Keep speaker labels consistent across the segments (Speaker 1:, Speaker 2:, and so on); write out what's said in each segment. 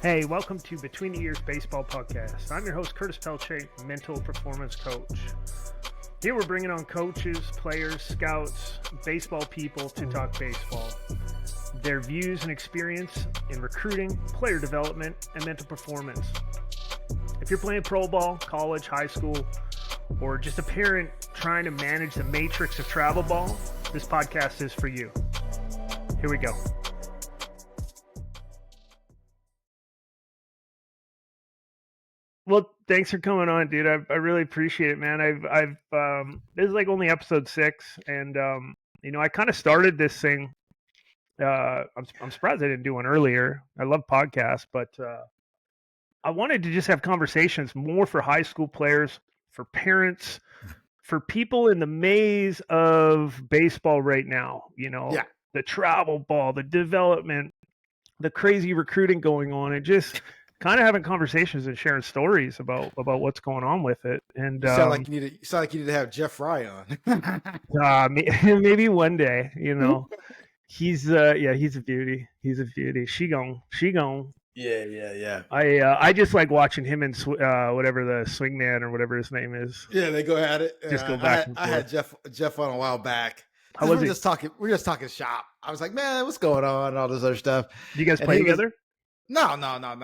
Speaker 1: Hey, welcome to Between the Ears Baseball Podcast. I'm your host, Curtis Pelletier, mental performance coach. Here we're bringing on coaches, players, scouts, baseball people to talk baseball. Their views and experience in recruiting, player development, and mental performance. If you're playing pro ball, college, high school, or just a parent trying to manage the matrix of travel ball, this podcast is for you. Here we go. Well, thanks for coming on, dude. I really appreciate it, man. This is like only episode 6, and I kind of started this thing. I'm surprised I didn't do one earlier. I love podcasts, but I wanted to just have conversations more for high school players, for parents, for people in the maze of baseball right now. The travel ball, the development, the crazy recruiting going on, and just kind of having conversations and sharing stories about what's going on with it. And
Speaker 2: you sound like you need to have Jeff Fry on.
Speaker 1: Maybe one day. He's a beauty. He's a beauty. She gone.
Speaker 2: Yeah.
Speaker 1: I just like watching him and whatever the swingman or whatever his name is.
Speaker 2: Yeah, they go at it.
Speaker 1: Just go back and forth.
Speaker 2: I had Jeff on a while back. We're just talking shop. I was like, man, what's going on? And all this other stuff.
Speaker 1: Do you guys play together?
Speaker 2: No.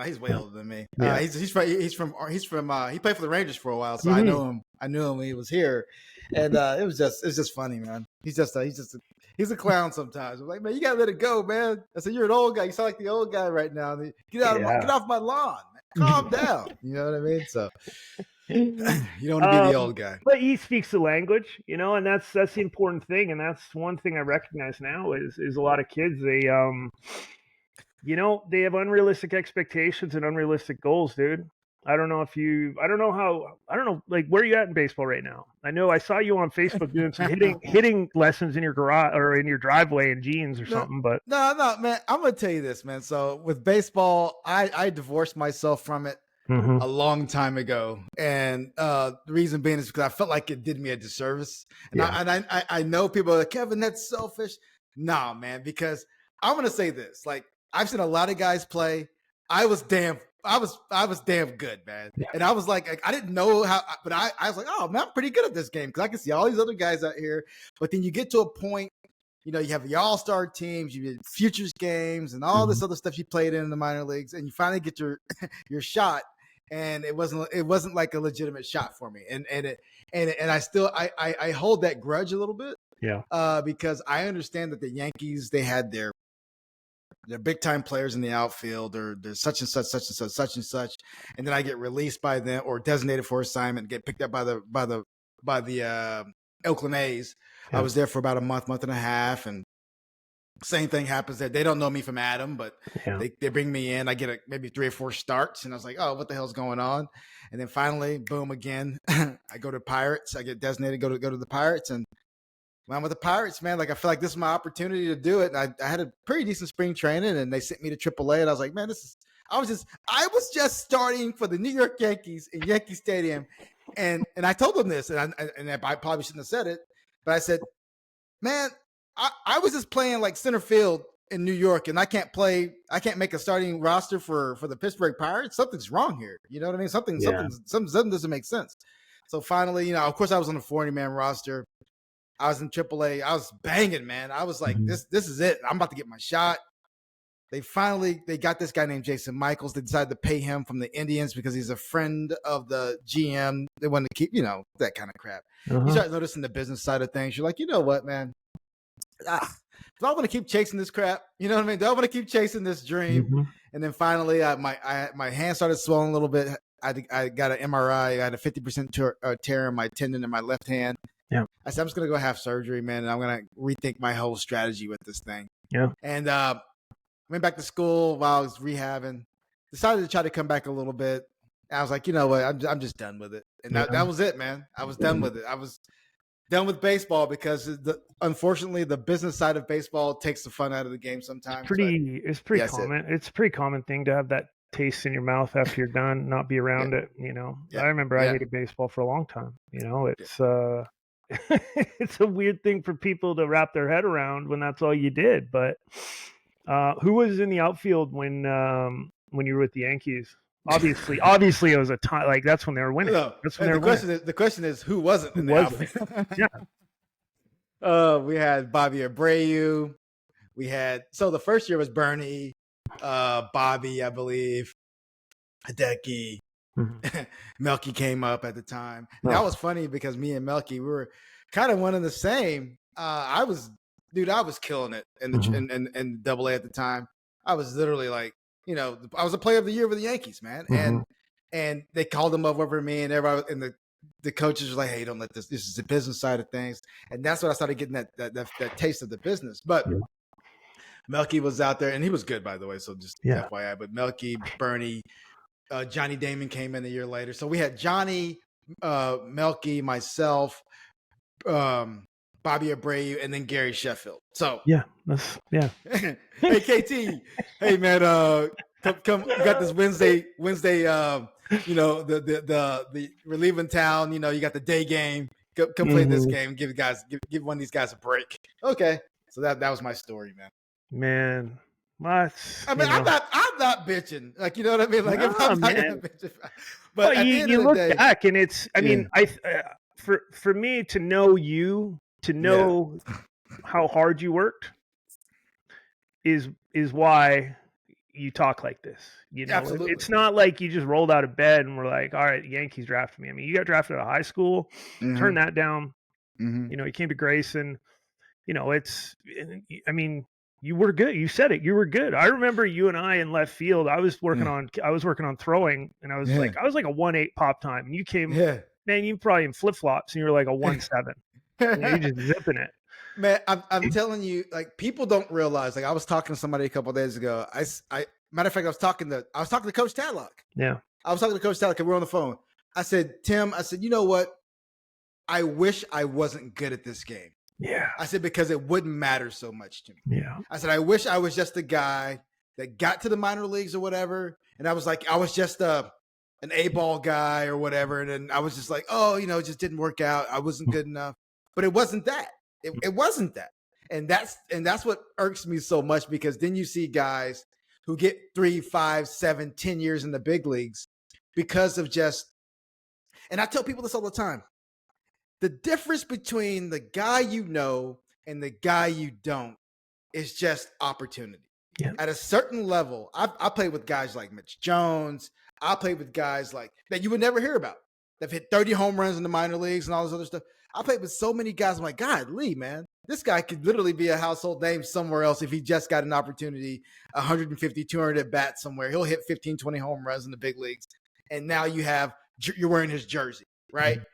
Speaker 2: He's way older than me. Yeah. He played for the Rangers for a while, so I knew him when he was here, and it was just funny, man. He's a clown sometimes. I'm like, man, you gotta let it go, man. I said, you're an old guy. You sound like the old guy right now. Get off my lawn, man. Calm down. You know what I mean? So you don't want to be the old guy.
Speaker 1: But he speaks the language, and that's the important thing. And that's one thing I recognize now is a lot of kids, they have unrealistic expectations and unrealistic goals, dude. I don't know, like, where are you at in baseball right now? I know I saw you on Facebook doing some hitting lessons in your garage or in your driveway in jeans or something, but
Speaker 2: no, man, I'm going to tell you this, man. So with baseball, I divorced myself from it a long time ago. And the reason being is because I felt like it did me a disservice. And I know people are like, Kevin, that's selfish. No, man, because I'm going to say this, like, I've seen a lot of guys play. I was damn good, man. Yeah. And I was like, I didn't know how, but I was like, oh man, I'm pretty good at this game because I can see all these other guys out here. But then you get to a point, you have the all-star teams, you did futures games, and all this other stuff you played in the minor leagues, and you finally get your shot, and it wasn't like a legitimate shot for me, and I still I hold that grudge a little bit, because I understand that the Yankees, they had their big time players in the outfield, or there's such and such, and then I get released by them or designated for assignment, get picked up by the Oakland A's. Yeah. I was there for about a month and a half, and same thing happens there. They don't know me from Adam, but they bring me in. I get maybe 3 or 4 starts, and I was like, oh, what the hell's going on? And then finally, boom, again, I go to Pirates. I get designated to go to the Pirates, and when I'm with the Pirates, man, like, I feel like this is my opportunity to do it. And I had a pretty decent spring training, and they sent me to AAA, and I was like, man, I was just starting for the New York Yankees in Yankee Stadium. And I told them this, and I probably shouldn't have said it, but I said, man, I was just playing like center field in New York, and I can't make a starting roster for the Pittsburgh Pirates. Something's wrong here. You know what I mean? Something doesn't make sense. So finally, of course I was on a 40-man roster. I was in AAA. I was banging, man. I was like, this is it. I'm about to get my shot. They got this guy named Jason Michaels. They decided to pay him from the Indians because he's a friend of the GM. They wanted to keep, that kind of crap. You start noticing the business side of things. You're like, you know what, man? Do I want to keep chasing this crap? You know what I mean? Do I want to keep chasing this dream? And then finally, my hand started swelling a little bit. I got an MRI. I had a 50% tear in my tendon in my left hand. Yeah. I said, I'm just going to go have surgery, man, and I'm going to rethink my whole strategy with this thing.
Speaker 1: Yeah.
Speaker 2: And I went back to school while I was rehabbing, decided to try to come back a little bit. And I was like, you know what, I'm just done with it. And that was it, man. I was done with it. I was done with baseball because unfortunately the business side of baseball takes the fun out of the game sometimes.
Speaker 1: It's pretty common. It's a pretty common thing to have that taste in your mouth after you're done, not be around it. I remember I hated baseball for a long time. It's it's a weird thing for people to wrap their head around when that's all you did. But who was in the outfield when when you were with the Yankees? Obviously, it was a time like that's when they were winning.
Speaker 2: No.
Speaker 1: That's when
Speaker 2: And
Speaker 1: they were winning.
Speaker 2: the question is who wasn't in the
Speaker 1: wasn't?
Speaker 2: outfit?
Speaker 1: Yeah.
Speaker 2: We had Bobby Abreu. We had the first year was Bernie, Bobby, I believe, Hideki.
Speaker 1: Mm-hmm.
Speaker 2: Melky came up at the time. And that was funny because me and Melky, we were kind of one and the same. I was killing it in the in Double A at the time. I was literally like, I was a player of the year with the Yankees, man. And they called him up over me, and everybody and the coaches were like, "Hey, don't let this. This is the business side of things." And that's when I started getting that taste of the business. But Melky was out there, and he was good, by the way. So just FYI. But Melky, Bernie, Johnny Damon came in a year later. So we had Johnny, Melky, myself, Bobby Abreu, and then Gary Sheffield. So
Speaker 1: Hey
Speaker 2: KT, hey man, come you got this Wednesday, the we're leaving town, you got the day game. Come play this game, give one of these guys a break. Okay. So that was my story, man.
Speaker 1: Man. What?
Speaker 2: I mean, I'm not bitching. Like, you know what I mean? Like, if I'm not gonna bitch, but at the end of the day,
Speaker 1: back and it's. I mean, for me to know you, to know how hard you worked, is why you talk like this.
Speaker 2: Absolutely.
Speaker 1: It's not like you just rolled out of bed and were like, "All right, the Yankees drafted me." I mean, you got drafted out of high school, turned that down. You came to Grayson. I mean. You were good. You said it. You were good. I remember you and I in left field. I was working on throwing, and I was like a 1.8 pop time, and you came. Man, you probably in flip flops, and you were like a 1.7. You just zipping it.
Speaker 2: Man, I'm telling you, like, people don't realize. Like, I was talking to somebody a couple of days ago. Matter of fact, I was talking to Coach Tadlock.
Speaker 1: Yeah,
Speaker 2: I was talking to Coach Tadlock. We were on the phone. I said, Tim, you know what? I wish I wasn't good at this game.
Speaker 1: Yeah.
Speaker 2: I said, because it wouldn't matter so much to me.
Speaker 1: Yeah.
Speaker 2: I said, I wish I was just a guy that got to the minor leagues or whatever. And I was like, I was just an A-ball guy or whatever. And then I was just like, it just didn't work out. I wasn't good enough. But it wasn't that. It wasn't that. And that's what irks me so much, because then you see guys who get 3, 5, 7, 10 years in the big leagues because of and I tell people this all the time. The difference between the guy and the guy you don't is just opportunity.
Speaker 1: Yeah.
Speaker 2: At a certain level, I played with guys like Mitch Jones. I played with guys like that you would never hear about. They've hit 30 home runs in the minor leagues and all this other stuff. I played with so many guys. I'm like, God, Lee, man, this guy could literally be a household name somewhere else if he just got an opportunity, 150, 200 at bat somewhere. He'll hit 15, 20 home runs in the big leagues. And now you're wearing his jersey, right? Mm-hmm.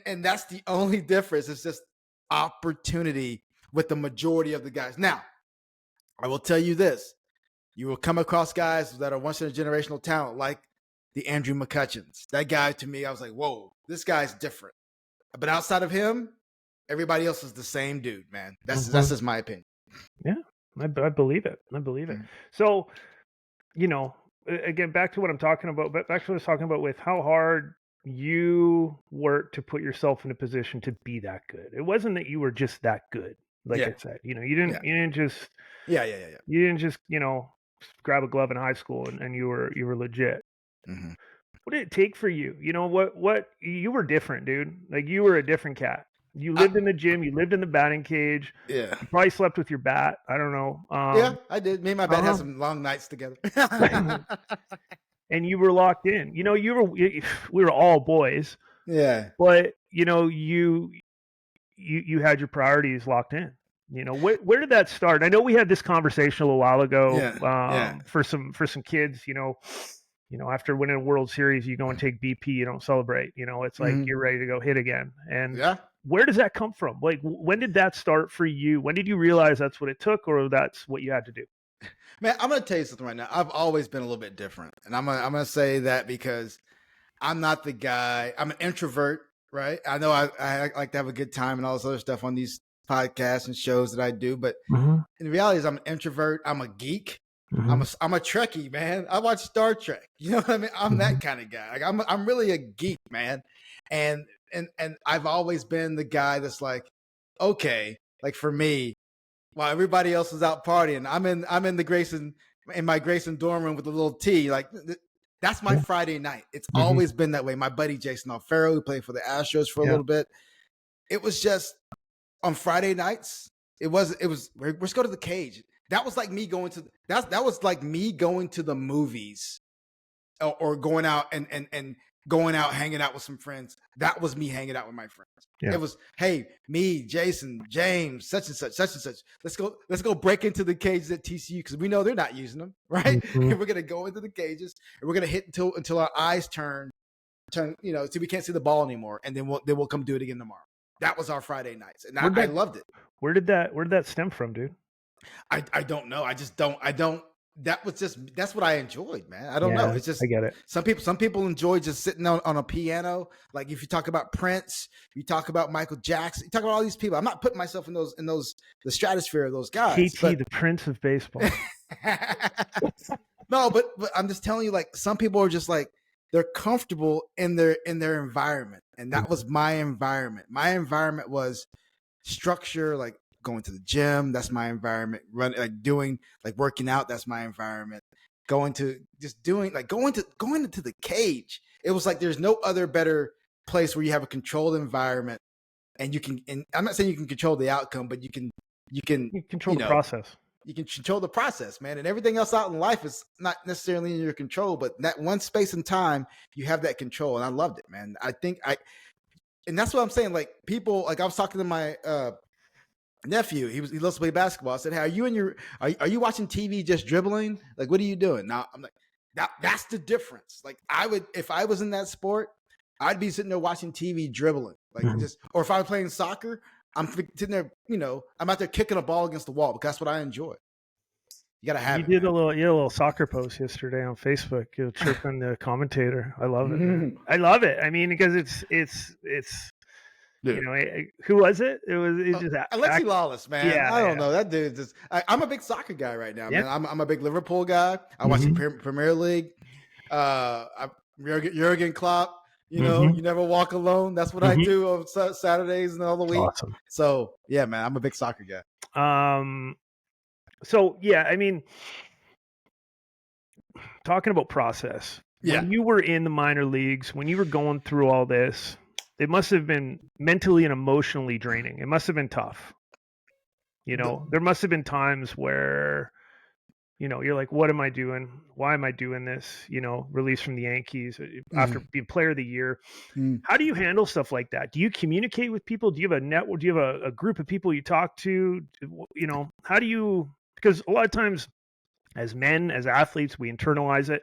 Speaker 2: And that's the only difference. It's just opportunity with the majority of the guys. Now, I will tell you this. You will come across guys that are once in a generational talent, like the Andrew McCutcheons. That guy, to me, I was like, whoa, this guy's different. But outside of him, everybody else is the same dude, man. That's just my opinion.
Speaker 1: Yeah, I believe it. Mm-hmm. So, again, back to what I'm talking about, but back to what I was talking about with how hard you worked to put yourself in a position to be that good. It wasn't that you were just that good. Like I said, you didn't just you didn't just grab a glove in high school and you were legit. Mm-hmm. What did it take for you? What you were different, dude. Like, you were a different cat. You lived in the gym. You lived in the batting cage.
Speaker 2: Yeah.
Speaker 1: You probably slept with your bat. I don't know.
Speaker 2: Yeah, I did. Me and my bat had some long nights together.
Speaker 1: And you were locked in. We were all boys.
Speaker 2: Yeah.
Speaker 1: But you had your priorities locked in. Where did that start? I know we had this conversation a little while ago. For some kids, after winning a World Series, you go and take BP. You don't celebrate. It's like you're ready to go hit again. And where does that come from? Like, when did that start for you? When did you realize that's what it took, or that's what you had to do?
Speaker 2: Man, I'm going to tell you something right now. I've always been a little bit different. And I'm going to say that because I'm not the guy. I'm an introvert, right? I know I like to have a good time and all this other stuff on these podcasts and shows that I do. But in reality, I'm an introvert. I'm a geek. I'm a Trekkie, man. I watch Star Trek. You know what I mean? I'm that kind of guy. Like, I'm really a geek, man. And I've always been the guy that's like, okay, like, for me, while everybody else is out partying, I'm in the Grayson in my Grayson dorm room with a little tea. Like that's my Friday night. It's always been that way. My buddy Jason Alfaro, who played for the Astros for a little bit, it was just on Friday nights. It was let's go to the cage. That was like me going to that was like me going to the movies or going out and going out hanging out with some friends. That was me hanging out with my friends. Yeah. It was, hey, me, Jason, James, such and such. Let's go break into the cages at TCU because we know they're not using them, right? And we're gonna go into the cages and we're gonna hit until our eyes turn, so we can't see the ball anymore, and then we'll come do it again tomorrow. That was our Friday nights, and I loved it.
Speaker 1: Where did that stem from, dude?
Speaker 2: I don't know. I don't. That's what I enjoyed, man. I don't know. It's just,
Speaker 1: I get it.
Speaker 2: Some people enjoy just sitting on a piano. Like if you talk about Prince, you talk about Michael Jackson, you talk about all these people. I'm not putting myself in the stratosphere of those guys.
Speaker 1: KT, the Prince of baseball.
Speaker 2: No, but I'm just telling you, like some people are just like they're comfortable in their environment, and that was my environment. My environment was structure, like going to the gym, that's my environment. Working out, that's my environment. Going into the cage. It was like there's no other better place where you have a controlled environment, and you can. And I'm not saying you can control the outcome, but you can
Speaker 1: control the process.
Speaker 2: You can control the process, man. And everything else out in life is not necessarily in your control, but that one space and time, you have that control, and I loved it, man. And that's what I'm saying. Like people, like I was talking to my nephew, he loves to play basketball. I said, "Hey, are you watching TV just dribbling? Like, what are you doing?" Now I'm like, that's the difference. Like if I was in that sport, I'd be sitting there watching TV dribbling, like or if I was playing soccer, I'm sitting there, I'm out there kicking a ball against the wall because that's what I enjoy. You gotta have.
Speaker 1: You did a little soccer post yesterday on Facebook. You're chirping the commentator. I love it. I love it. I mean, because it's. Dude. Who was it? It was just
Speaker 2: Alexi Lawless, man. Yeah, I don't know. That dude just. I'm a big soccer guy right now, man. I'm a big Liverpool guy. I watch the Premier League. Jurgen Klopp. You never walk alone. That's what I do on Saturdays and all the week. Awesome. So yeah, man, I'm a big soccer guy.
Speaker 1: So yeah, I mean, talking about process. When you were in the minor leagues, when you were going through all this, it must have been mentally and emotionally draining. It must have been tough. There must have been times where, you're like, what am I doing? Why am I doing this? Released from the Yankees after being player of the year. How do you handle stuff like that? Do you communicate with people? Do you have a network? Do you have a group of people you talk to? How do you, because a lot of times as men, as athletes, we internalize it.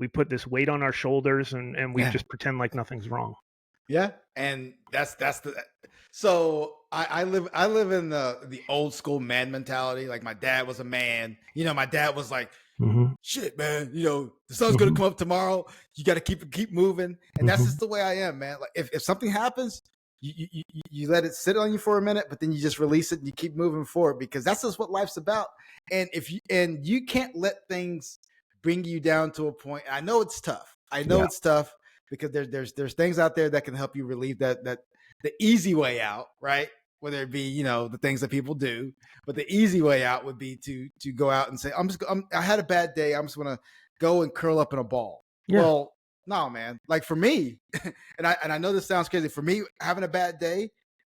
Speaker 1: We put this weight on our shoulders and we just pretend like nothing's wrong.
Speaker 2: Yeah. And that's so I live in the old school man mentality. Like my dad was a man, my dad was like, shit, man, the sun's going to come up tomorrow. You got to keep moving. And that's just the way I am, man. Like if something happens, you let it sit on you for a minute, but then you just release it and you keep moving forward because that's just what life's about. And you can't let things bring you down to a point. I know it's tough. It's tough. Because there's things out there that can help you relieve that the easy way out, right? Whether it be the things that people do, but the easy way out would be to go out and say I had a bad day. I'm just gonna go and curl up in a ball. Yeah. Well, no, man. Like for me, and I know this sounds crazy. For me, having a bad day,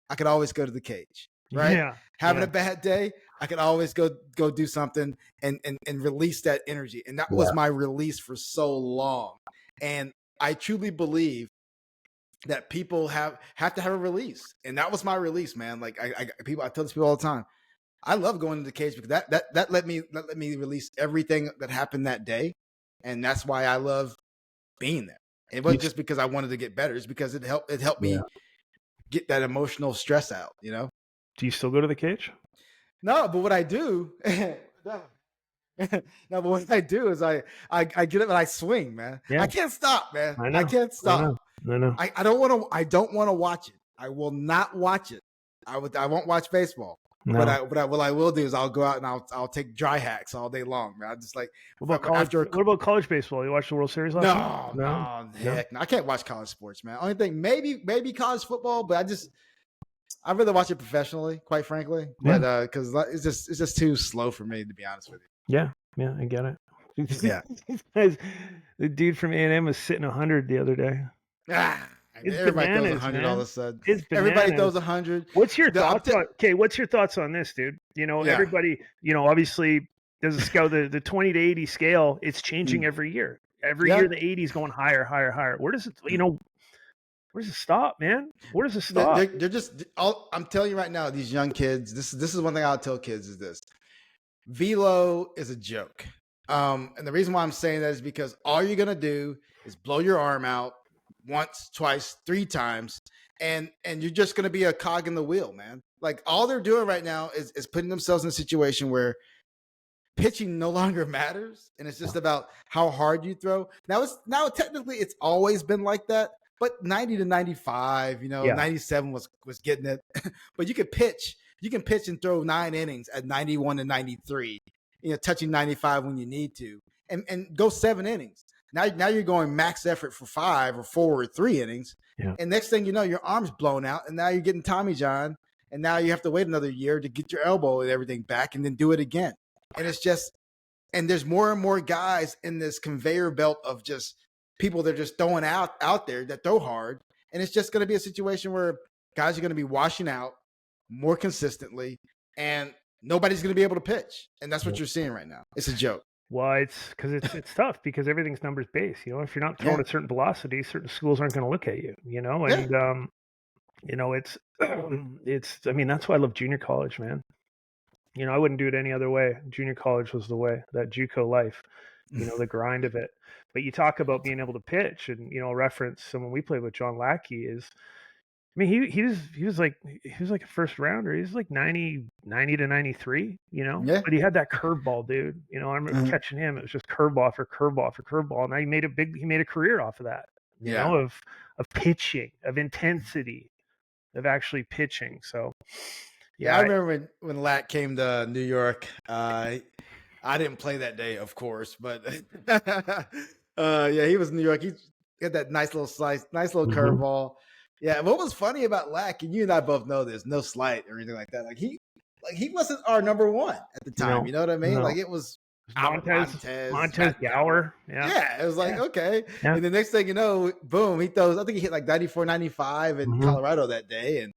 Speaker 2: I could always go to the cage, right? Yeah. Having a bad day, I could always go do something and release that energy, and that was my release for so long, and I truly believe that people have to have a release, and that was my release, man. Like I tell these people all the time, I love going to the cage because that let me release everything that happened that day, and that's why I love being there. It wasn't just because I wanted to get better; it's because it helped me get that emotional stress out.
Speaker 1: Do you still go to the cage?
Speaker 2: No, but what I do. No, but what I do is I get up and I swing, man. Yeah. I can't stop, man. I can't stop. I know. I don't want to watch it. I will not watch it. I won't watch baseball. No. What I will do is I'll go out and I'll take dry hacks all day long, man. I just like
Speaker 1: what about college baseball? You watched the World Series last night?
Speaker 2: No, heck no. I can't watch college sports, man. Only thing maybe college football, but I'd rather watch it professionally, quite frankly. But because it's just too slow for me, to be honest with you.
Speaker 1: Yeah, I get it.
Speaker 2: Yeah.
Speaker 1: The dude from A&M was sitting 100 the other day. It's
Speaker 2: Everybody throws
Speaker 1: bananas,
Speaker 2: 100 all of
Speaker 1: man.
Speaker 2: a sudden.
Speaker 1: It's
Speaker 2: Everybody throws
Speaker 1: bananas.
Speaker 2: 100.
Speaker 1: What's your thoughts on? Okay, what's your thoughts on this, dude? Everybody, obviously there's a scale, the 20 to 80 scale. It's changing every year. Every year the 80 is going higher, higher, higher. Where does it? Where does it stop, man? Where does it stop?
Speaker 2: They're just. I'm telling you right now, these young kids. This is one thing I'll tell kids is this: velo is a joke. And the reason why I'm saying that is because all you're gonna do is blow your arm out once, twice, 3 times, and you're just gonna be a cog in the wheel, man. Like all they're doing right now is putting themselves in a situation where pitching no longer matters, and it's just about how hard you throw. Now technically it's always been like that, but 90 to 95, 97 was getting it. But you can pitch and throw 9 innings at 91 to 93, touching 95 when you need to, and go 7 innings. Now you're going max effort for 5 or 4 or 3 innings.
Speaker 1: Yeah.
Speaker 2: And next thing you know, your arm's blown out, and now you're getting Tommy John, and now you have to wait another year to get your elbow and everything back, and then do it again. And it's just, and there's more and more guys in this conveyor belt of just people that are just throwing out there that throw hard. And it's just going to be a situation where guys are going to be washing out more consistently, and nobody's going to be able to pitch. And that's what you're seeing right now. It's a joke.
Speaker 1: Well, it's because it's tough because everything's numbers based. If you're not throwing at certain velocities, certain schools aren't going to look at you. And it's. I mean, that's why I love junior college, man. I wouldn't do it any other way. Junior college was the way. That JUCO life, the grind of it. But you talk about being able to pitch, and reference someone we played with, John Lackey, is. I mean, he was like a first rounder. He was like 90 to 93,
Speaker 2: Yeah.
Speaker 1: But he had that curveball, dude. I remember catching him. It was just curveball after curveball after curveball. Now he made a career off of that. Of pitching, of intensity, of actually pitching. So
Speaker 2: yeah, I remember when Lack came to New York. I didn't play that day, of course, but he was in New York. He had that nice little slice, nice little curveball. Yeah, what was funny about Lack, and you and I both know this, no slight or anything like that. He wasn't our number one at the time.
Speaker 1: No,
Speaker 2: you know what I mean?
Speaker 1: No.
Speaker 2: Like it was
Speaker 1: Montez Gower.
Speaker 2: Yeah, it was like, okay. Yeah. And the next thing you know, boom, he throws, I think he hit like 94, 95 in Colorado that day. And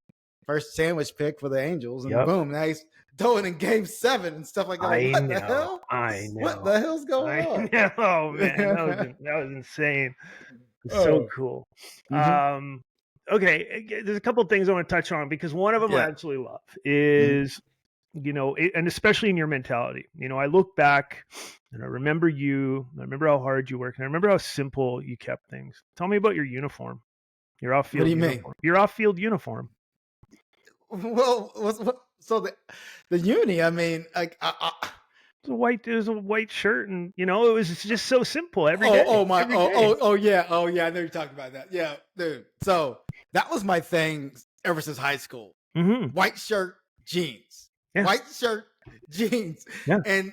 Speaker 2: first sandwich pick for the Angels. And boom, now he's throwing in game 7 and stuff like that. Like, what the hell?
Speaker 1: I know.
Speaker 2: What the hell's going on?
Speaker 1: Oh, man. That was insane. So cool. Okay, there's a couple of things I want to touch on because one of them I absolutely love is, and especially in your mentality. I look back and I remember you. I remember how hard you worked. And I remember how simple you kept things. Tell me about your uniform. Your off-field.
Speaker 2: What do you
Speaker 1: uniform.
Speaker 2: mean?
Speaker 1: Your off-field uniform.
Speaker 2: Well, so the uni. I mean, like
Speaker 1: it was a white shirt, and it was just so simple every day.
Speaker 2: Yeah. I know you're talking about that. Yeah, dude. So that was my thing ever since high school. White shirt, jeans. Yeah. White shirt, jeans.
Speaker 1: Yeah.
Speaker 2: And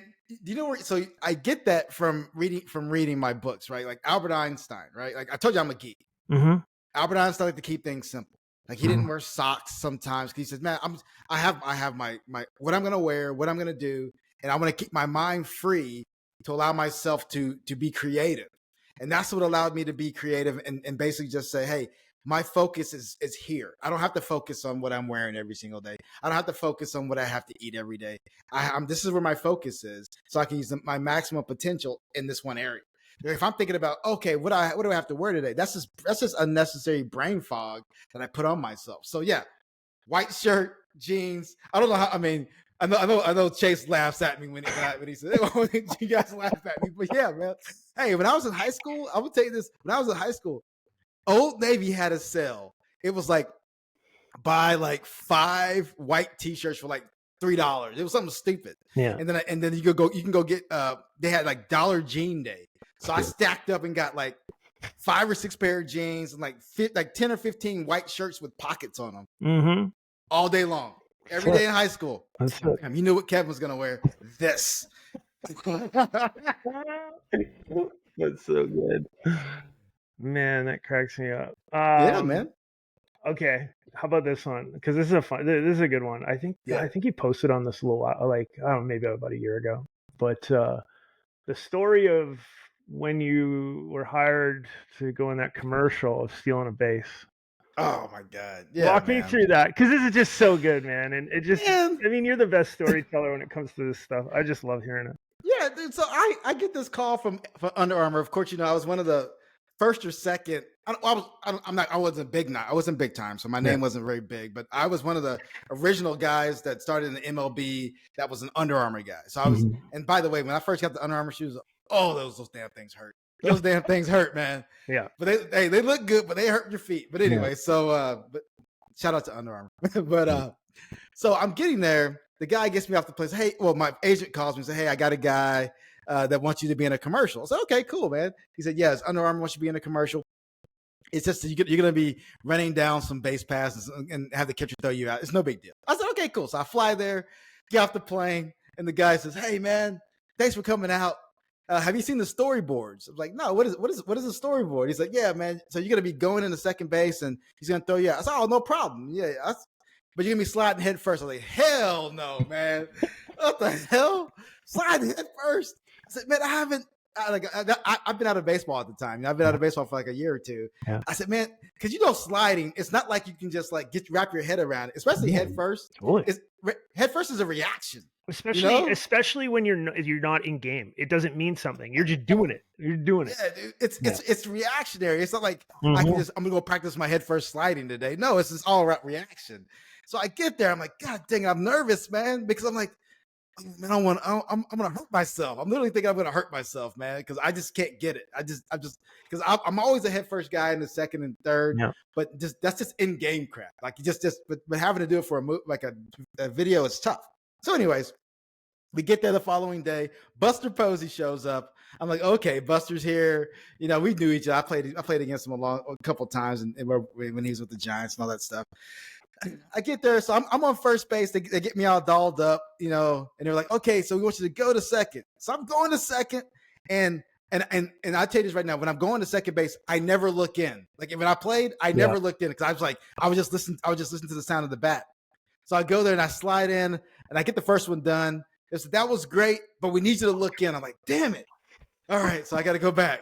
Speaker 2: so I get that from reading my books, right? Like Albert Einstein, right? Like I told you, I'm a geek. Albert Einstein liked to keep things simple. Like he didn't wear socks sometimes because he says, "Man, I have my what I'm gonna wear, what I'm gonna do, and I want to keep my mind free to allow myself to be creative." And that's what allowed me to be creative and basically just say, "Hey, my focus is here. I don't have to focus on what I'm wearing every single day. I don't have to focus on what I have to eat every day. This is where my focus is, so I can use my maximum potential in this one area." If I'm thinking about, okay, what do I have to wear today? That's just unnecessary brain fog that I put on myself. So yeah, white shirt, jeans. I don't know how. I mean, I know. Chase laughs at me when he said, "You guys laugh at me," but yeah, man. Hey, when I was in high school, I would tell you this. When I was in high school, Old Navy had a sale. It was like buy like 5 white T-shirts for like $3. It was something stupid.
Speaker 1: Yeah.
Speaker 2: And then you can go get. They had like Dollar Jean Day. So I stacked up and got like 5 or 6 pair of jeans and like 10 or 15 white shirts with pockets on them all day long, every day in high school. You knew what Kevin was going to wear. This.
Speaker 1: That's so good. Man, that cracks me up.
Speaker 2: Yeah, man.
Speaker 1: Okay, how about this one? Because this is a good one. I think he posted on this a little while, like I don't know, maybe about a year ago. But the story of when you were hired to go in that commercial of stealing a base.
Speaker 2: Oh my God. Yeah,
Speaker 1: Walk me
Speaker 2: man.
Speaker 1: through that, because this is just so good, man. And it just,
Speaker 2: Man.
Speaker 1: I mean, you're the best storyteller when it comes to this stuff. I just love hearing it.
Speaker 2: Yeah, dude. So I get this call from Under Armour. Of course, I was one of the first or second. I wasn't big. I wasn't big time, so my name wasn't very big. But I was one of the original guys that started in the MLB. That was an Under Armour guy. So I was. And by the way, when I first got the Under Armour shoes, those damn things hurt. Those damn things hurt, man.
Speaker 1: Yeah.
Speaker 2: But they look good, but they hurt your feet. But anyway, so but shout out to Under Armour. But so I'm getting there. The guy gets me off the place. Hey, well, my agent calls me and says, hey, I got a guy that wants you to be in a commercial. I said, okay, cool, man. He said, yes, Under Armour wants you to be in a commercial. It's just you're going to be running down some base passes and have the catcher throw you out. It's no big deal. I said, okay, cool. So I fly there, get off the plane, and the guy says, hey, man, thanks for coming out. Have you seen the storyboards? I'm like, no, what is a storyboard? He's like, yeah, man. So you're going to be going into second base, and he's going to throw you out. I said, oh, no problem. Yeah, but you're going to be sliding head first. I was like, hell no, man. What the hell? Sliding head first. I said, man, I've been out of baseball at the time. I've been out of baseball for like a year or two. Yeah. I said, man, because sliding, it's not like you can just like wrap your head around it, especially head first.
Speaker 1: Totally.
Speaker 2: Head first is a reaction.
Speaker 1: Especially when you're not in game. It doesn't mean something. You're just doing it. You're doing it.
Speaker 2: Yeah, dude. It's reactionary. It's not like I'm gonna go practice my head first sliding today. No, it's just all about reaction. So I get there, I'm like, God dang, I'm nervous, man, because I'm like, man, I'm gonna hurt myself. I'm literally thinking I'm gonna hurt myself, man, because I just can't get it. Because I'm always a head first guy in the second and third, but that's just in game crap. Like but having to do it for a video is tough. So, anyways, we get there the following day. Buster Posey shows up. I'm like, okay, Buster's here. We knew each other. I played against him a couple times, and when he was with the Giants and all that stuff. I get there, so I'm on first base. They get me all dolled up, and they're like, okay, so we want you to go to second. So I'm going to second, and I tell you this right now, when I'm going to second base, I never look in. Like when I played, I never looked in because I was just listening to the sound of the bat. So I go there and I slide in and I get the first one done. They said, that was great, but we need you to look in. I'm like, damn it. All right, so I got to go back.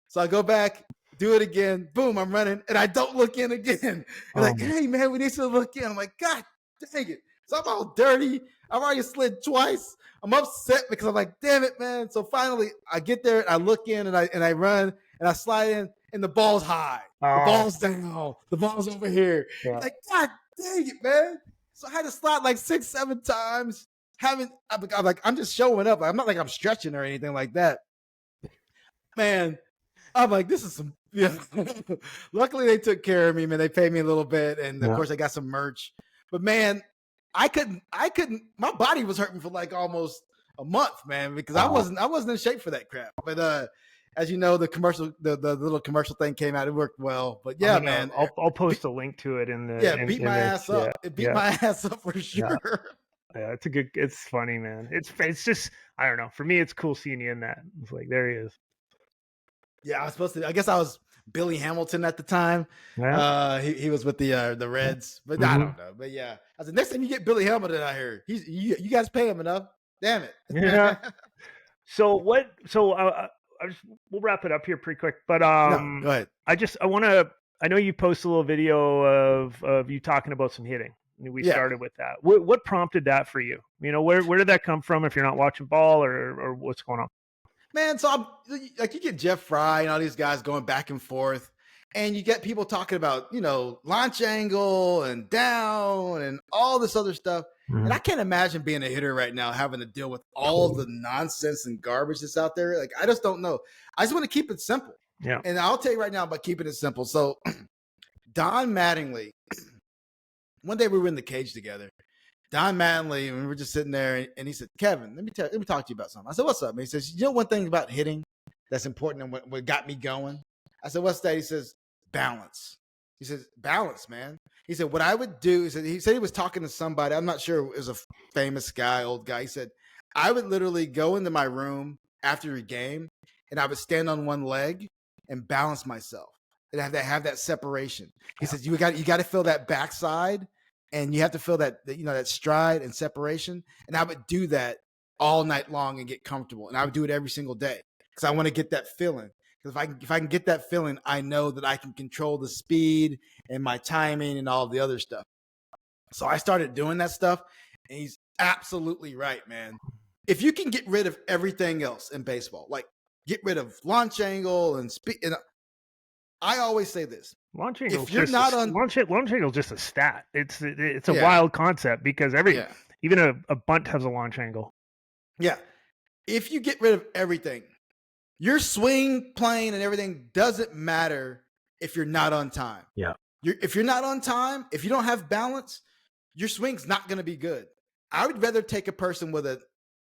Speaker 2: So I go back, do it again. Boom, I'm running, and I don't look in again. They're like, hey, man, we need you to look in. I'm like, God dang it. So I'm all dirty. I've already slid twice. I'm upset because I'm like, damn it, man. So finally, I get there, and I look in, and I run, and I slide in, and the ball's high. The ball's down. The ball's over here. Yeah. Like, God dang it, man. So I had to slide like 6-7 times. I'm just showing up. I'm not like I'm stretching or anything like that. Man, I'm like, this is some. Yeah. Luckily, they took care of me, man. They paid me a little bit, and of course, I got some merch. But man, I couldn't. My body was hurting for like almost a month, man, because I wasn't in shape for that crap. But as you know, the little commercial thing came out. It worked well. But yeah, man,
Speaker 1: I'll post a link to it in the.
Speaker 2: Beat my ass up. It beat my ass up for sure.
Speaker 1: Yeah, it's funny, man. It's just, I don't know. For me, it's cool seeing you in that. It's like, there he is.
Speaker 2: Yeah, I guess I was Billy Hamilton at the time. Yeah. He was with the Reds, but I don't know. But yeah, I said, next time you get Billy Hamilton out here, you guys pay him enough. Damn it.
Speaker 1: Yeah. We'll wrap it up here pretty quick, but
Speaker 2: no, go ahead.
Speaker 1: I know you post a little video of you talking about some hitting. We started with that. What prompted that for you? Where did that come from? If you're not watching ball, or what's going on?
Speaker 2: Man, so I'm like, you get Jeff Fry and all these guys going back and forth, and you get people talking about launch angle and down and all this other stuff. Mm-hmm. And I can't imagine being a hitter right now having to deal with all the nonsense and garbage that's out there. Like, I just don't know. I just want to keep it simple.
Speaker 1: Yeah.
Speaker 2: And I'll tell you right now about keeping it simple. So Don Mattingly. One day we were in the cage together. Don Mattingly, and we were just sitting there, and he said, Kevin, let me talk to you about something. I said, what's up? And he says, one thing about hitting that's important and what got me going? I said, what's that? He says, balance. He says, balance, man. He said, what I would do, he said he was talking to somebody. I'm not sure it was a famous guy, old guy. He said, I would literally go into my room after a game, and I would stand on one leg and balance myself. And have that separation. He says you got to feel that backside, and you have to feel that that stride and separation. And I would do that all night long and get comfortable. And I would do it every single day because I want to get that feeling. Because if I can get that feeling, I know that I can control the speed and my timing and all the other stuff. So I started doing that stuff, and he's absolutely right, man. If you can get rid of everything else in baseball, like get rid of launch angle and speed, and I always say this:
Speaker 1: launch angle.
Speaker 2: If you're not on
Speaker 1: launch angle, is just a stat. It's a wild concept because even a bunt has a launch angle.
Speaker 2: Yeah. If you get rid of everything, your swing, plane, and everything doesn't matter if you're not on time.
Speaker 1: Yeah.
Speaker 2: If you're not on time, if you don't have balance, your swing's not going to be good. I would rather take a person with an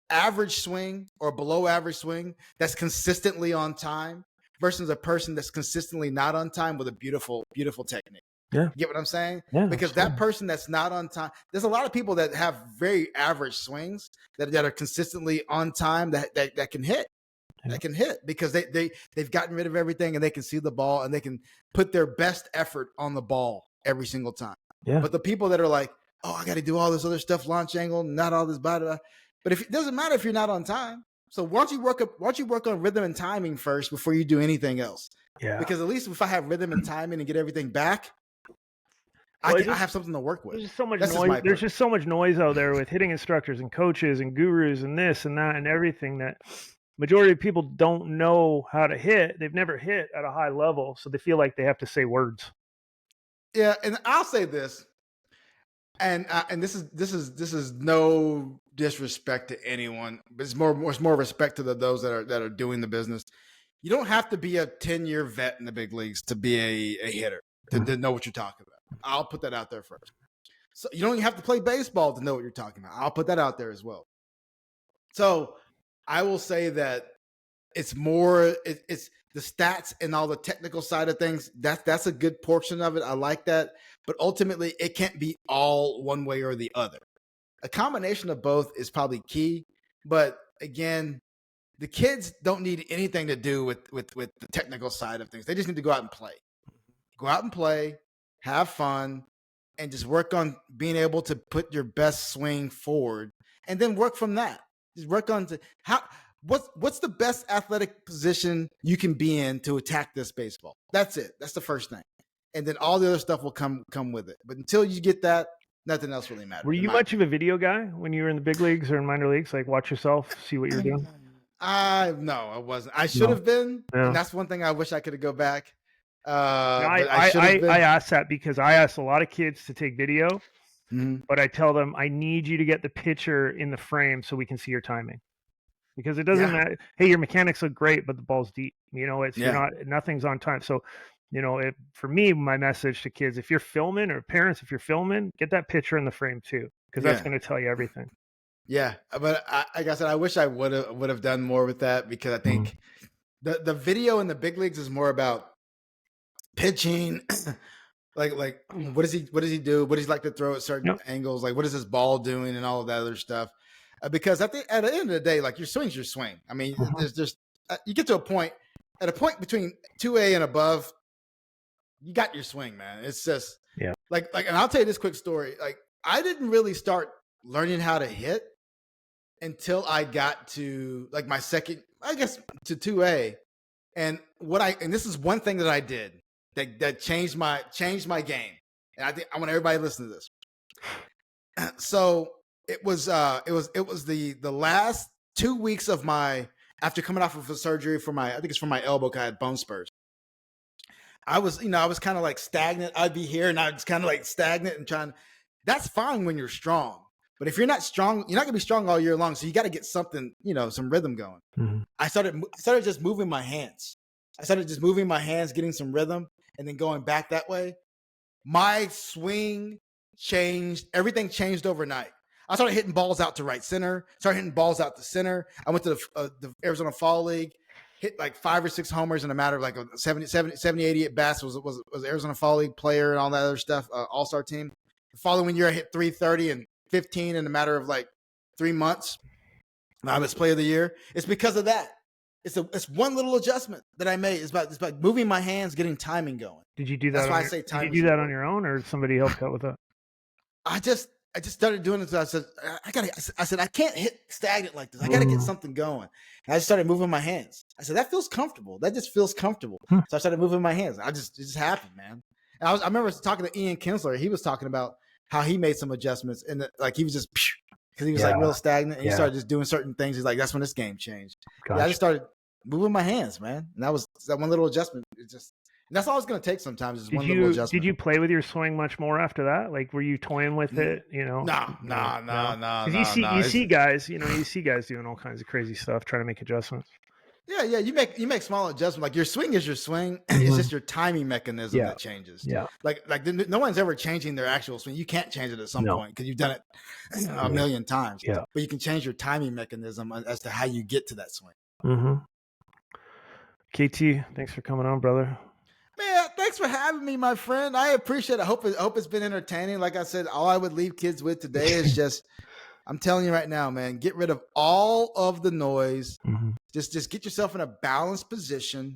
Speaker 2: average swing or below average swing that's consistently on time versus a person that's consistently not on time with a beautiful, beautiful technique.
Speaker 1: Yeah.
Speaker 2: You get what I'm saying?
Speaker 1: Yeah.
Speaker 2: Because that person that's not on time, there's a lot of people that have very average swings that are consistently on time that can hit. Yeah. That can hit because they've gotten rid of everything and they can see the ball and they can put their best effort on the ball every single time.
Speaker 1: Yeah.
Speaker 2: But the people that are like, oh, I got to do all this other stuff, launch angle, not all this, blah, blah. But if it doesn't matter if you're not on time. So why don't you work on rhythm and timing first before you do anything else?
Speaker 1: Yeah.
Speaker 2: Because at least if I have rhythm and timing and get everything back, I have something to work with.
Speaker 1: There's just so much noise. There's just so much noise out there with hitting instructors and coaches and gurus and this and that and everything that majority of people don't know how to hit. They've never hit at a high level, so they feel like they have to say words.
Speaker 2: Yeah, and I'll say this, and this is no disrespect to anyone, but it's more respect to those that are doing the business. You don't have to be a 10-year vet in the big leagues to be a hitter to know what you're talking about. I'll put that out there first. So you don't even have to play baseball to know what you're talking about. I'll put that out there as well. So I will say that it's more it's the stats and all the technical side of things. That's a good portion of it. I like that. But ultimately, it can't be all one way or the other. A combination of both is probably key. But again, the kids don't need anything to do with the technical side of things. They just need to go out and play. Go out and play, have fun, and just work on being able to put your best swing forward and then work from that. Just work on what's the best athletic position you can be in to attack this baseball. That's it. That's the first thing. And then all the other stuff will come with it. But until you get that, nothing else really matters.
Speaker 1: Were you much of a video guy when you were in the big leagues or in minor leagues? Like watch yourself, see what you're doing?
Speaker 2: No, I wasn't. I should have been. Yeah. And that's one thing I wish I could go back.
Speaker 1: I asked that because I asked a lot of kids to take video, but I tell them I need you to get the pitcher in the frame so we can see your timing. Because it doesn't matter. Hey, your mechanics look great, but the ball's deep. You're not. Nothing's on time. So, for me, my message to kids: if you're filming, or parents, if you're filming, get that pitcher in the frame too, because that's going to tell you everything.
Speaker 2: Yeah, but like I said, I wish I would have done more with that because I think the video in the big leagues is more about pitching. like what does he do? What does he like to throw at certain angles? Like what is his ball doing and all of that other stuff? Because at the end of the day, like your swing's your swing. I mean, there's just you get to a point between 2A and above, you got your swing, man. It's just like, and I'll tell you this quick story. Like I didn't really start learning how to hit until I got to like my second, I guess, to 2A. And this is one thing that I did that changed my game. And I think I want everybody to listen to this. So it was the last 2 weeks of after coming off of a surgery for my elbow, I had bone spurs. I was kind of like stagnant. I'd be here and I was kind of like stagnant and trying. That's fine when you're strong. But if you're not strong, you're not gonna be strong all year long. So you got to get something, some rhythm going. Mm-hmm. I started just moving my hands. Getting some rhythm and then going back that way. My swing changed. Everything changed overnight. I started hitting balls out to right center, started hitting balls out to center. I went to the Arizona Fall League, hit like 5 or 6 homers in a matter of like 70, 80 at bats. Was Arizona Fall League player and all that other stuff, all-star team. The following year, I hit 330 and 15 in a matter of like 3 months. I was player of the year. It's because of that. It's one little adjustment that I made. It's about moving my hands, getting timing going.
Speaker 1: Did you do that?
Speaker 2: That's why I say timing.
Speaker 1: Did you do that on your own, or somebody helped out with that?
Speaker 2: I just started doing it. So I said, I can't hit stagnant like this. I got to get something going. And I just started moving my hands. I said, that feels comfortable. That just feels comfortable. So I started moving my hands. It just happened, man. And I remember talking to Ian Kinsler. He was talking about how he made some adjustments and like he was just, because he was like real stagnant. And he started just doing certain things. He's like, that's when this game changed. Gotcha. Yeah, I just started moving my hands, man. And that one little adjustment. And that's all it's going to take sometimes is one little adjustment.
Speaker 1: Did you play with your swing much more after that? Like, were you toying with it? You know?
Speaker 2: No.
Speaker 1: Because you see guys, you see guys doing all kinds of crazy stuff, trying to make adjustments.
Speaker 2: Yeah. You make small adjustments. Like your swing is your swing. It's just your timing mechanism that changes.
Speaker 1: Yeah.
Speaker 2: Like no one's ever changing their actual swing. You can't change it at some point because you've done it a million times.
Speaker 1: Yeah.
Speaker 2: But you can change your timing mechanism as to how you get to that swing.
Speaker 1: KT, thanks for coming on, brother.
Speaker 2: Man, thanks for having me, my friend. I appreciate it. I hope it's been entertaining. Like I said, all I would leave kids with today is just, I'm telling you right now, man, get rid of all of the noise. Just get yourself in a balanced position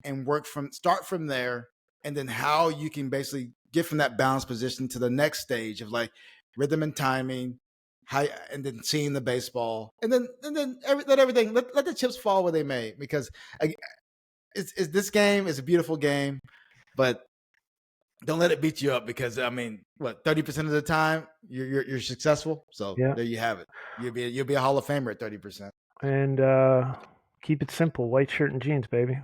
Speaker 2: and start from there. And then how you can basically get from that balanced position to the next stage of like rhythm and timing, and then seeing the baseball, and then let everything, let the chips fall where they may, because this game is a beautiful game, but don't let it beat you up, because I mean, 30% of the time you're successful. So there you have it. You'll be a Hall of Famer at 30%.
Speaker 1: And keep it simple: white shirt and jeans, baby.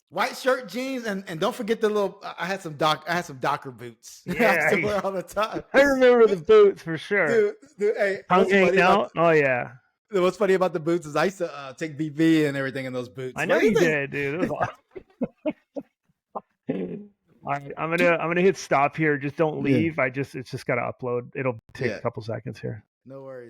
Speaker 2: White shirt, jeans, and don't forget the little. I had some Docker boots.
Speaker 1: Yeah,
Speaker 2: I wear all the time.
Speaker 1: I remember the boots for sure.
Speaker 2: Dude, hey,
Speaker 1: tongue hanging out. Oh yeah.
Speaker 2: What's funny about the boots is I used to take BB and everything in those boots.
Speaker 1: I know you did, dude. It was awesome. All right, I'm gonna hit stop here. Just don't leave. It's just gotta upload. It'll take a couple seconds here.
Speaker 2: No worries.